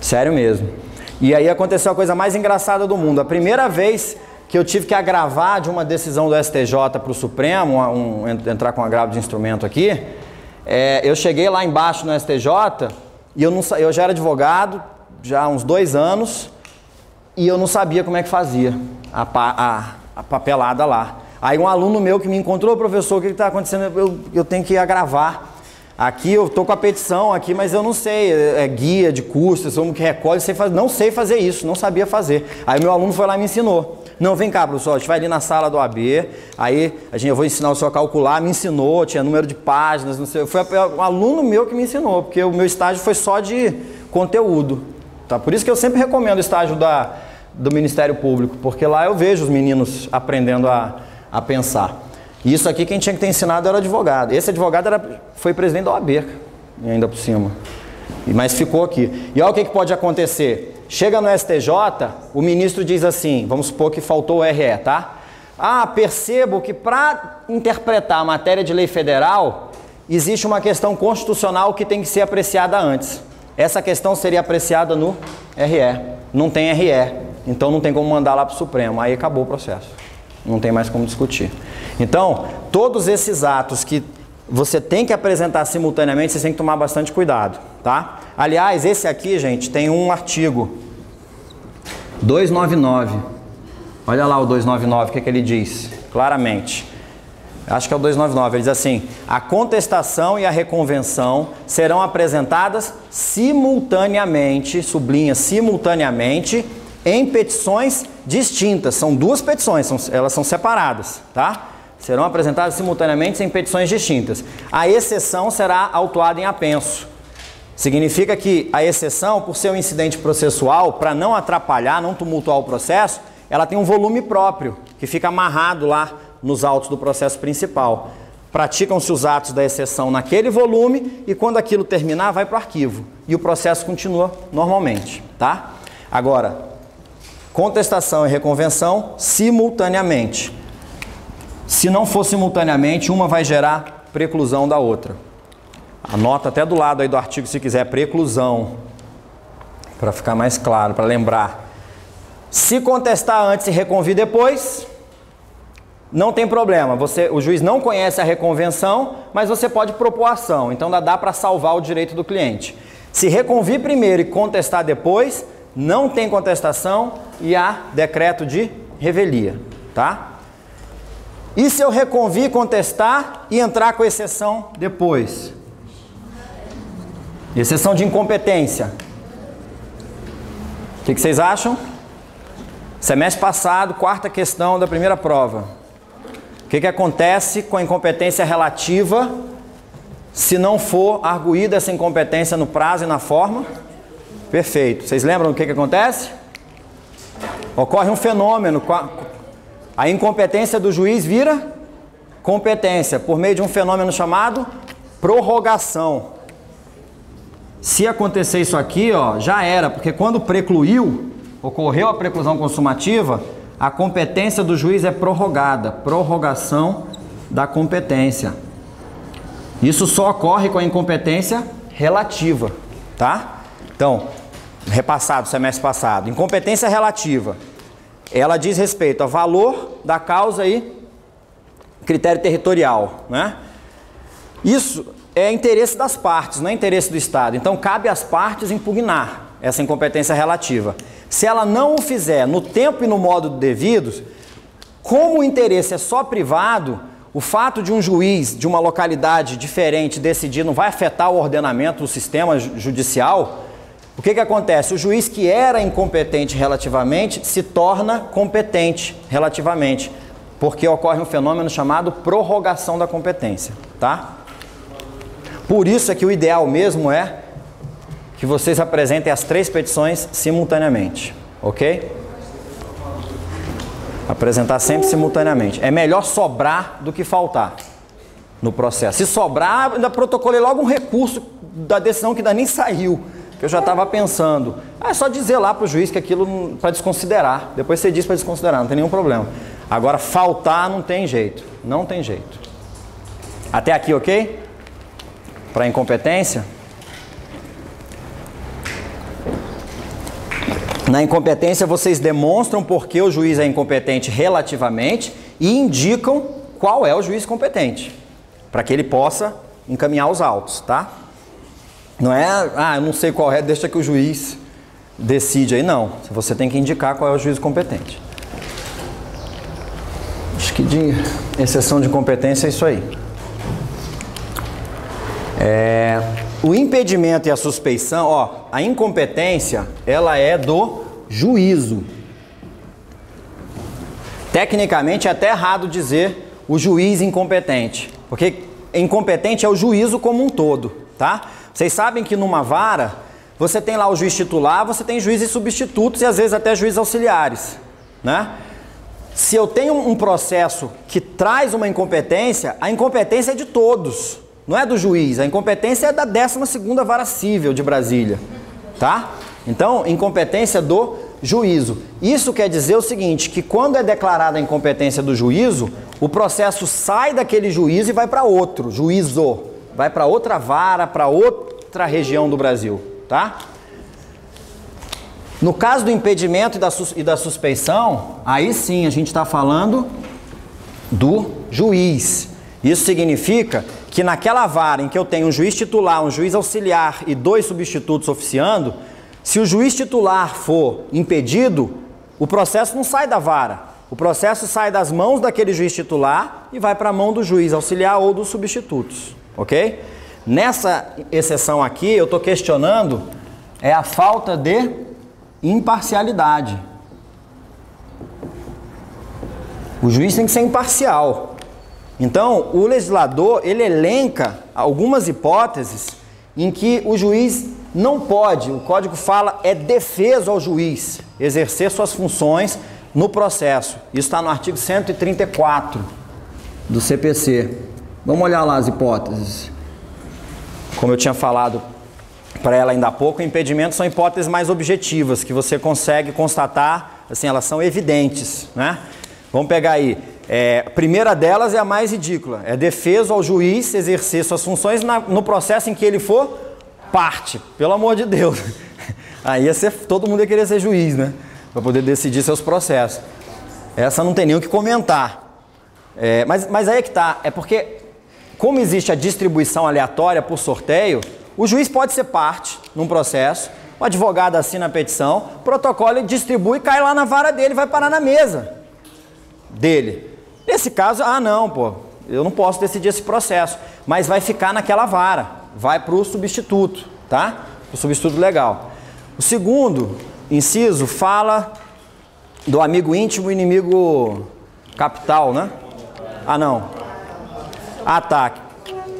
Sério mesmo. E aí aconteceu a coisa mais engraçada do mundo. A primeira vez que eu tive que agravar de uma decisão do STJ para o Supremo, entrar com agravo de instrumento aqui, eu cheguei lá embaixo no STJ e eu já era advogado, já há uns 2 anos, e eu não sabia como é que fazia a papelada lá. Aí um aluno meu que me encontrou, professor, o que está acontecendo? Eu tenho que agravar. Aqui eu estou com a petição aqui, mas eu não sei, guia de custos, como que recolhe, não sei fazer isso, não sabia fazer. Aí meu aluno foi lá e me ensinou. Não, vem cá, professor, a gente vai ali na sala do AB, aí eu vou ensinar o senhor a calcular, me ensinou, tinha número de páginas, não sei. Foi um aluno meu que me ensinou, porque o meu estágio foi só de conteúdo. Tá? Por isso que eu sempre recomendo o estágio do Ministério Público, porque lá eu vejo os meninos aprendendo a pensar. E isso aqui quem tinha que ter ensinado era o advogado. Esse advogado foi presidente da OAB, ainda por cima. Mas ficou aqui. E olha o que pode acontecer. Chega no STJ, o ministro diz assim, vamos supor que faltou o RE, tá? Percebo que para interpretar a matéria de lei federal, existe uma questão constitucional que tem que ser apreciada antes. Essa questão seria apreciada no RE. Não tem RE, então não tem como mandar lá para o Supremo. Aí acabou o processo. Não tem mais como discutir. Então, todos esses atos que você tem que apresentar simultaneamente, você tem que tomar bastante cuidado, tá? Aliás, esse aqui, gente, tem um artigo 299. Olha lá o 299, o que ele diz? Claramente. Acho que é o 299. Ele diz assim: a contestação e a reconvenção serão apresentadas simultaneamente, sublinha simultaneamente, em petições distintas. São 2 petições, elas são separadas, tá? Serão apresentadas simultaneamente em petições distintas. A exceção será autuada em apenso. Significa que a exceção, por ser um incidente processual, para não atrapalhar, não tumultuar o processo, ela tem um volume próprio, que fica amarrado lá nos autos do processo principal. Praticam-se os atos da exceção naquele volume e quando aquilo terminar, vai para o arquivo. E o processo continua normalmente, tá? Agora, contestação e reconvenção simultaneamente. Se não for simultaneamente, uma vai gerar preclusão da outra. Anota até do lado aí do artigo se quiser, preclusão, para ficar mais claro, para lembrar. Se contestar antes e reconvir depois, não tem problema. O juiz não conhece a reconvenção, mas você pode propor ação. Então dá para salvar o direito do cliente. Se reconvir primeiro e contestar depois, não tem contestação e há decreto de revelia, tá? E se eu reconvir, contestar e entrar com exceção depois? Exceção de incompetência. O que vocês acham? Semestre passado, 4ª questão da primeira prova. O que acontece com a incompetência relativa se não for arguída essa incompetência no prazo e na forma? Perfeito. Vocês lembram do que acontece? Ocorre um fenômeno. A incompetência do juiz vira competência por meio de um fenômeno chamado prorrogação. Se acontecer isso aqui, ó, já era, porque quando precluiu, ocorreu a preclusão consumativa, a competência do juiz é prorrogada. Prorrogação da competência. Isso só ocorre com a incompetência relativa, tá? Então, repassado, semestre passado. Incompetência relativa. Ela diz respeito ao valor da causa e critério territorial, né? Isso é interesse das partes, não é interesse do Estado. Então, cabe às partes impugnar essa incompetência relativa. Se ela não o fizer no tempo e no modo devidos, como o interesse é só privado, o fato de um juiz de uma localidade diferente decidir não vai afetar o ordenamento do sistema judicial. O que acontece? O juiz que era incompetente relativamente se torna competente relativamente, porque ocorre um fenômeno chamado prorrogação da competência, tá? Por isso é que o ideal mesmo é que vocês apresentem as 3 petições simultaneamente, ok? Apresentar sempre simultaneamente. É melhor sobrar do que faltar no processo. Se sobrar, ainda protocolei logo um recurso da decisão que ainda nem saiu, que eu já estava pensando. É só dizer lá para o juiz que aquilo para desconsiderar. Depois você diz para desconsiderar, não tem nenhum problema. Agora, faltar não tem jeito. Não tem jeito. Até aqui, ok? Para incompetência? Na incompetência, vocês demonstram por que o juiz é incompetente relativamente e indicam qual é o juiz competente, para que ele possa encaminhar os autos, tá? Não é, eu não sei qual é, deixa que o juiz decide aí, não. Você tem que indicar qual é o juiz competente. Acho que de exceção de competência é isso aí. O impedimento e a suspeição, a incompetência, ela é do juízo. Tecnicamente é até errado dizer o juiz incompetente, porque incompetente é o juízo como um todo, tá? Vocês sabem que numa vara, você tem lá o juiz titular, você tem juízes substitutos e às vezes até juízes auxiliares, né? Se eu tenho um processo que traz uma incompetência, a incompetência é de todos. Não é do juiz, a incompetência é da 12ª Vara Cível de Brasília, tá? Então, incompetência do juízo. Isso quer dizer o seguinte, que quando é declarada a incompetência do juízo, o processo sai daquele juízo e vai para outro juízo, vai para outra vara, para outra região do Brasil, tá? No caso do impedimento e da suspeição, aí sim a gente está falando do juiz. Isso significa que naquela vara em que eu tenho um juiz titular, um juiz auxiliar e 2 substitutos oficiando, se o juiz titular for impedido, o processo não sai da vara. O processo sai das mãos daquele juiz titular e vai para a mão do juiz auxiliar ou dos substitutos, ok? Nessa exceção aqui, eu estou questionando a falta de imparcialidade. O juiz tem que ser imparcial. Então, o legislador, ele elenca algumas hipóteses em que o juiz não pode, o código fala, é defeso ao juiz exercer suas funções no processo. Isso está no artigo 134 do CPC. Vamos olhar lá as hipóteses. Como eu tinha falado para ela ainda há pouco, impedimentos são hipóteses mais objetivas, que você consegue constatar, assim, elas são evidentes, né? Vamos pegar aí. A primeira delas é a mais ridícula, é defeso ao juiz exercer suas funções no processo em que ele for parte, pelo amor de Deus. Aí todo mundo ia querer ser juiz, né? Para poder decidir seus processos. Essa não tem nem o que comentar. Mas aí é que tá, é porque como existe a distribuição aleatória por sorteio, o juiz pode ser parte num processo, o advogado assina a petição, protocola e distribui, cai lá na vara dele, vai parar na mesa dele. Nesse caso, não, eu não posso decidir esse processo, mas vai ficar naquela vara, vai para o substituto, tá? O substituto legal. O segundo inciso fala do amigo íntimo e inimigo capital, né? Não. Tá.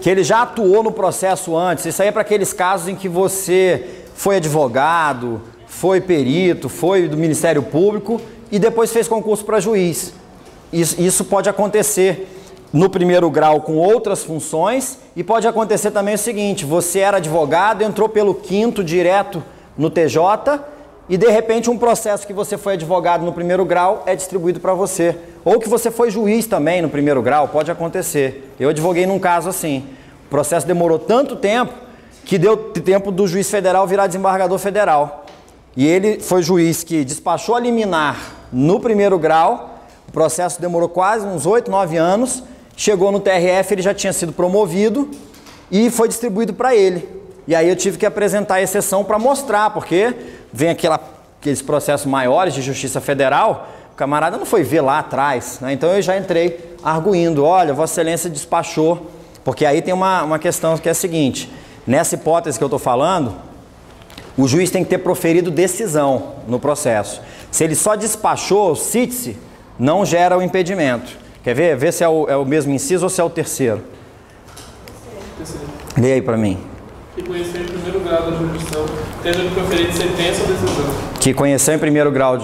Que ele já atuou no processo antes. Isso aí é para aqueles casos em que você foi advogado, foi perito, foi do Ministério Público e depois fez concurso para juiz. Isso pode acontecer no primeiro grau com outras funções e pode acontecer também o seguinte, você era advogado, entrou pelo 5º direto no TJ e de repente um processo que você foi advogado no primeiro grau é distribuído para você. Ou que você foi juiz também no primeiro grau, pode acontecer. Eu advoguei num caso assim, o processo demorou tanto tempo que deu tempo do juiz federal virar desembargador federal. E ele foi juiz que despachou a liminar no primeiro grau. O processo demorou quase uns 8, 9 anos, chegou no TRF, ele já tinha sido promovido e foi distribuído para ele. E aí eu tive que apresentar a exceção para mostrar, porque vem aqueles processos maiores de justiça federal, o camarada não foi ver lá atrás, né? Então eu já entrei arguindo, olha, Vossa Excelência despachou, porque aí tem uma questão que é a seguinte, nessa hipótese que eu estou falando, o juiz tem que ter proferido decisão no processo. Se ele só despachou, cite-se, não gera o impedimento. Quer ver? Vê se é o mesmo inciso ou se é o terceiro. Lê aí para mim. Que conheceu em primeiro grau da jurisdição, tendo proferido sentença ou decisão. Que conheceu em primeiro grau de